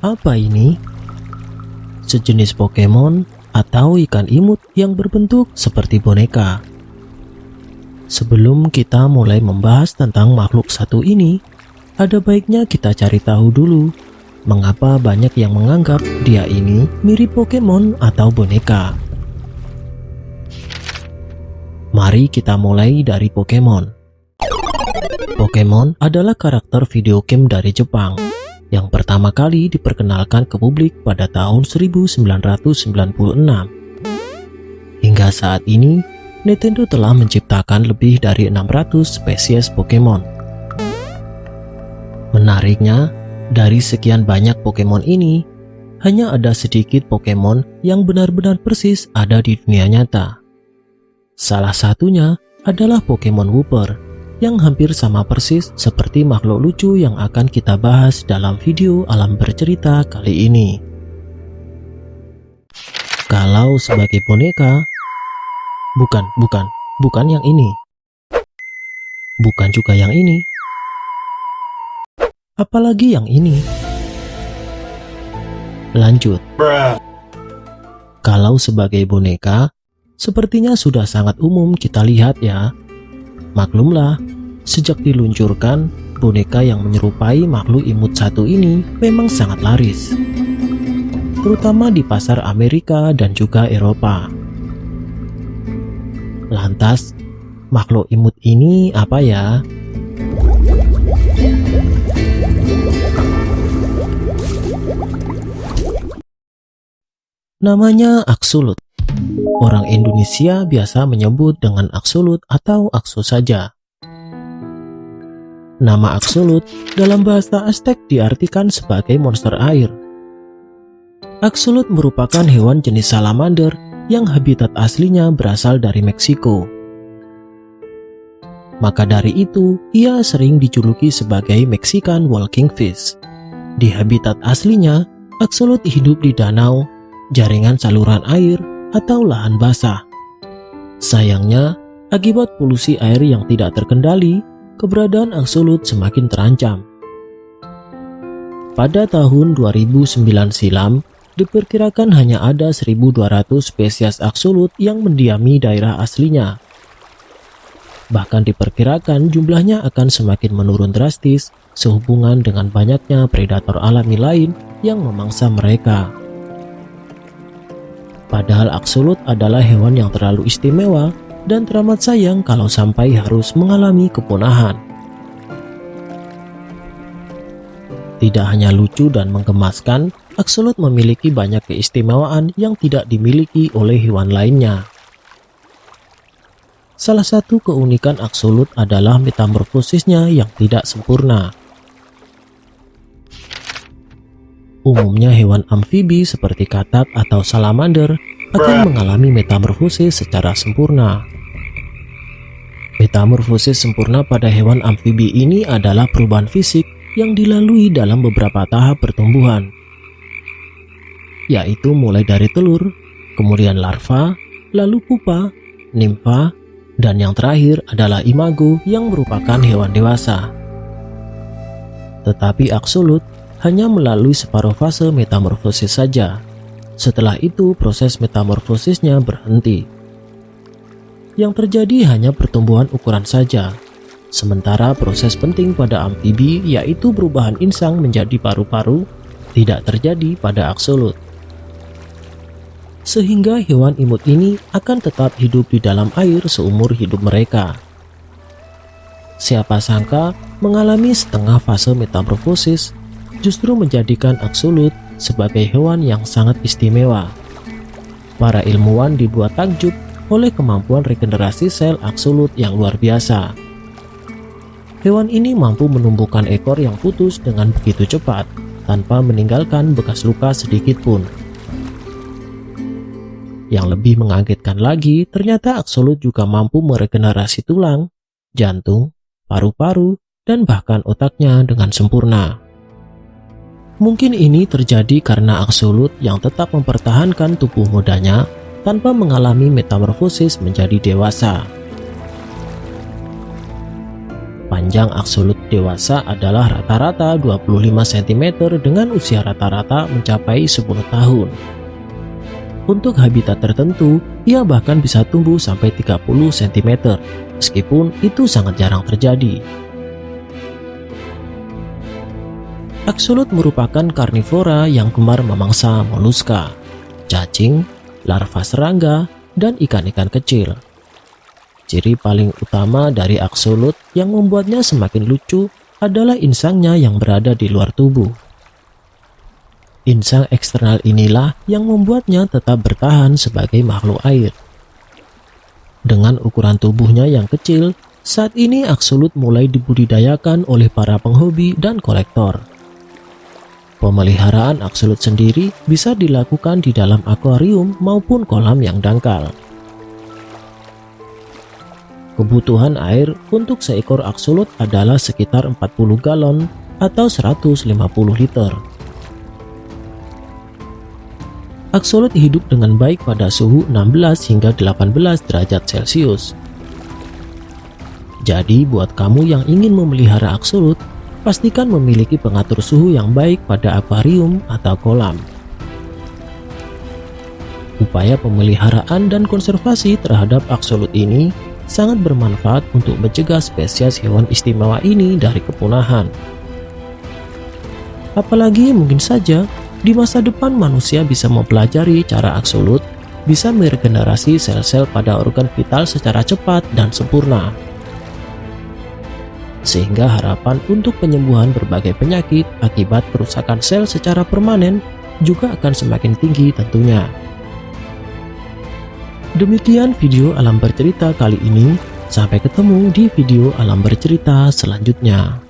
Apa ini? Sejenis Pokemon atau ikan imut yang berbentuk seperti boneka. Sebelum kita mulai membahas tentang makhluk satu ini, ada baiknya kita cari tahu dulu mengapa banyak yang menganggap dia ini mirip Pokemon atau boneka. Mari kita mulai dari Pokemon. Pokemon adalah karakter video game dari Jepang yang pertama kali diperkenalkan ke publik pada tahun 1996. Hingga saat ini, Nintendo telah menciptakan lebih dari 600 spesies Pokemon. Menariknya, dari sekian banyak Pokemon ini, hanya ada sedikit Pokemon yang benar-benar persis ada di dunia nyata. Salah satunya adalah Pokemon Wooper, yang hampir sama persis seperti makhluk lucu yang akan kita bahas dalam video Alam Bercerita kali ini. Kalau sebagai boneka, bukan yang ini. Bukan juga yang ini. Apalagi yang ini. Lanjut. Kalau sebagai boneka, sepertinya sudah sangat umum kita lihat ya. Maklumlah, sejak diluncurkan, boneka yang menyerupai makhluk imut satu ini memang sangat laris, terutama di pasar Amerika dan juga Eropa. Lantas, makhluk imut ini apa ya? Namanya Axolot. Orang Indonesia biasa menyebut dengan Axolot atau Akso saja. Nama Axolot dalam bahasa Aztec diartikan sebagai monster air. Axolot merupakan hewan jenis salamander yang habitat aslinya berasal dari Meksiko. Maka dari itu, ia sering dijuluki sebagai Mexican walking fish. Di habitat aslinya, Axolot hidup di danau, jaringan saluran air, atau lahan basah. Sayangnya, akibat polusi air yang tidak terkendali, keberadaan Axolot semakin terancam. Pada tahun 2009 silam, diperkirakan hanya ada 1.200 spesies Axolot yang mendiami daerah aslinya. Bahkan diperkirakan jumlahnya akan semakin menurun drastis sehubungan dengan banyaknya predator alami lain yang memangsa mereka. Padahal Axolot adalah hewan yang terlalu istimewa dan teramat sayang kalau sampai harus mengalami kepunahan. Tidak hanya lucu dan menggemaskan, Axolot memiliki banyak keistimewaan yang tidak dimiliki oleh hewan lainnya. Salah satu keunikan Axolot adalah metamorfosisnya yang tidak sempurna. Umumnya hewan amfibi seperti katak atau salamander akan mengalami metamorfosis secara sempurna. Metamorfosis sempurna pada hewan amfibi ini adalah perubahan fisik yang dilalui dalam beberapa tahap pertumbuhan, yaitu mulai dari telur, kemudian larva, lalu pupa, nimfa, dan yang terakhir adalah imago yang merupakan hewan dewasa. Tetapi Axolot hanya melalui separuh fase metamorfosis saja. Setelah itu proses metamorfosisnya berhenti. Yang terjadi hanya pertumbuhan ukuran saja. Sementara proses penting pada amfibi yaitu perubahan insang menjadi paru-paru tidak terjadi pada Axolot. Sehingga hewan imut ini akan tetap hidup di dalam air seumur hidup mereka. Siapa sangka mengalami setengah fase metamorfosis justru menjadikan Axolot sebagai hewan yang sangat istimewa. Para ilmuwan dibuat takjub oleh kemampuan regenerasi sel Axolot yang luar biasa. Hewan ini mampu menumbuhkan ekor yang putus dengan begitu cepat, tanpa meninggalkan bekas luka sedikit pun. Yang lebih mengagetkan lagi, ternyata Axolot juga mampu meregenerasi tulang, jantung, paru-paru, dan bahkan otaknya dengan sempurna. Mungkin ini terjadi karena Axolot yang tetap mempertahankan tubuh mudanya tanpa mengalami metamorfosis menjadi dewasa. Panjang aksolut dewasa adalah rata-rata 25 cm dengan usia rata-rata mencapai 10 tahun. Untuk habitat tertentu, ia bahkan bisa tumbuh sampai 30 cm, meskipun itu sangat jarang terjadi. Aksolut merupakan karnivora yang gemar memangsa moluska, cacing, larva serangga, dan ikan-ikan kecil. Ciri paling utama dari aksolut yang membuatnya semakin lucu adalah insangnya yang berada di luar tubuh. Insang eksternal inilah yang membuatnya tetap bertahan sebagai makhluk air. Dengan ukuran tubuhnya yang kecil, saat ini aksolut mulai dibudidayakan oleh para penghobi dan kolektor. Pemeliharaan aksolut sendiri bisa dilakukan di dalam akuarium maupun kolam yang dangkal. Kebutuhan air untuk seekor aksolut adalah sekitar 40 galon atau 150 liter. Aksolut hidup dengan baik pada suhu 16 hingga 18 derajat Celcius. Jadi buat kamu yang ingin memelihara aksolut, pastikan memiliki pengatur suhu yang baik pada akuarium atau kolam. Upaya pemeliharaan dan konservasi terhadap aksolut ini sangat bermanfaat untuk mencegah spesies hewan istimewa ini dari kepunahan. Apalagi mungkin saja di masa depan manusia bisa mempelajari cara aksolut bisa meregenerasi sel-sel pada organ vital secara cepat dan sempurna. Sehingga harapan untuk penyembuhan berbagai penyakit akibat kerusakan sel secara permanen juga akan semakin tinggi tentunya. Demikian video Alam Bercerita kali ini. Sampai ketemu di video Alam Bercerita selanjutnya.